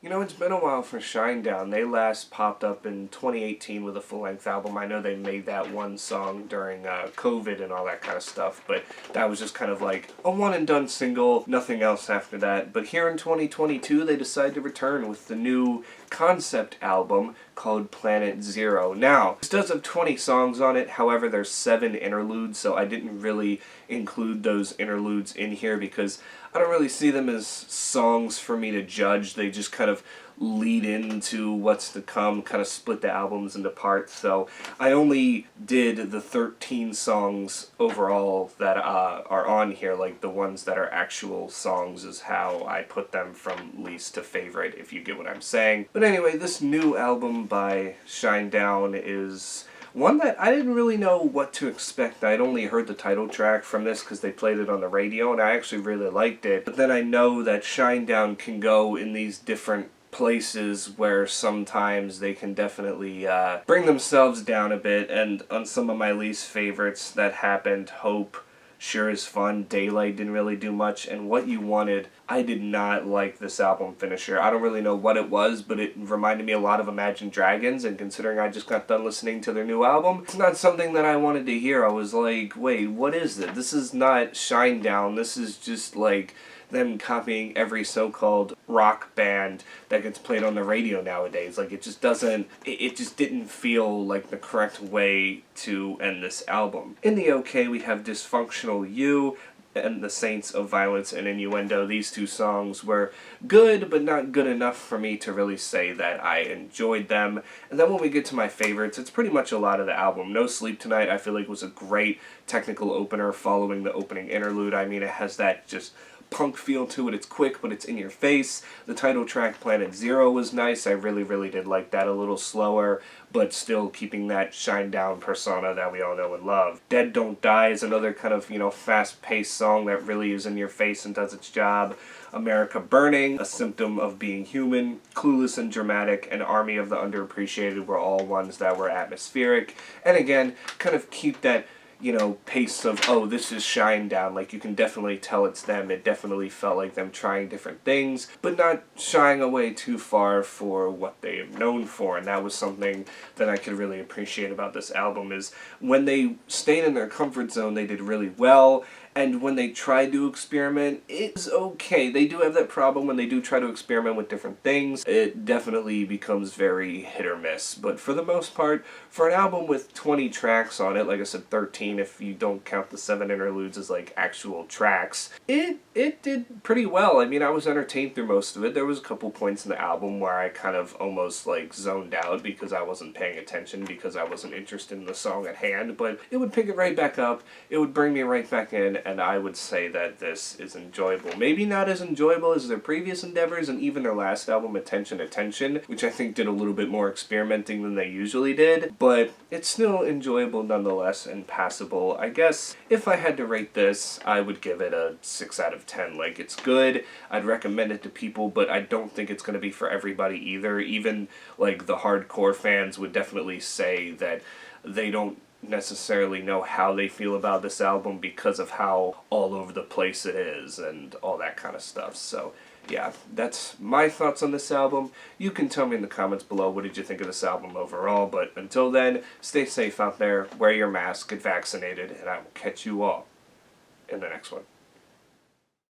You know, it's been a while for Shinedown. They last popped up in 2018 with a full-length album. I know they made that one song during COVID and all that kind of stuff, but that was just kind of like a one-and-done single, nothing else after that. But here in 2022, they decided to return with the new concept album called Planet Zero. Now, this does have 20 songs on it, however there's 7 interludes, so I didn't really include those interludes in here because I don't really see them as songs for me to judge. They just kind of lead into what's to come, kind of split the albums into parts. So I only did the 13 songs overall that are on here, like the ones that are actual songs is how I put them from least to favorite, if you get what I'm saying. But anyway, this new album by Shinedown is one that I didn't really know what to expect. I'd only heard the title track from this because they played it on the radio, and I actually really liked it. But then I know that Shinedown can go in these different places where sometimes they can definitely bring themselves down a bit, and on some of my least favorites that happened, Hope, Sure Is Fun, Daylight didn't really do much, and What You Wanted, I did not like this album finisher. I don't really know what it was, but it reminded me a lot of Imagine Dragons, and considering I just got done listening to their new album, it's not something that I wanted to hear. I was like, wait, what is this? This is not Shinedown. This is just like them copying every so-called rock band that gets played on the radio nowadays. Like, it just doesn't, it just didn't feel like the correct way to end this album. In the OK, we have Dysfunctional You and The Saints of Violence and Innuendo. These 2 songs were good, but not good enough for me to really say that I enjoyed them. And then when we get to my favorites, it's pretty much a lot of the album. No Sleep Tonight, I feel like, was a great technical opener following the opening interlude. I mean, it has that just punk feel to it. It's quick, but it's in your face. The title track, Planet Zero, was nice. I really did like that. A little slower, but still keeping that Shinedown persona that we all know and love. Dead Don't Die is another kind of, you know, fast-paced song that really is in your face and does its job. America Burning, A Symptom of Being Human, Clueless and Dramatic, and Army of the Underappreciated were all ones that were atmospheric. And again, kind of keep that, you know, pace of, oh, this is Shinedown. Like, you can definitely tell it's them. It definitely felt like them trying different things, but not shying away too far for what they are known for. And that was something that I could really appreciate about this album, is when they stayed in their comfort zone, they did really well. And when they tried to experiment, it's okay. They do have that problem when they do try to experiment with different things. It definitely becomes very hit or miss. But for the most part, for an album with 20 tracks on it, like I said, 13 if you don't count the 7 interludes as like actual tracks, it did pretty well. I mean, I was entertained through most of it. There was a couple points in the album where I kind of almost like zoned out because I wasn't paying attention, because I wasn't interested in the song at hand, but it would pick it right back up. It would bring me right back in, and I would say that this is enjoyable. Maybe not as enjoyable as their previous endeavors and even their last album, Attention, which I think did a little bit more experimenting than they usually did, but it's still enjoyable nonetheless and passable. I guess if I had to rate this, I would give it a 6 out of 10. Like, it's good, I'd recommend it to people, but I don't think it's going to be for everybody either. Even, like, the hardcore fans would definitely say that they don't necessarily know how they feel about this album because of how all over the place it is and all that kind of stuff. So yeah, that's my thoughts on this album. You can tell me in the comments below what did you think of this album overall, but until then, stay safe out there, wear your mask, get vaccinated, and I will catch you all in the next one.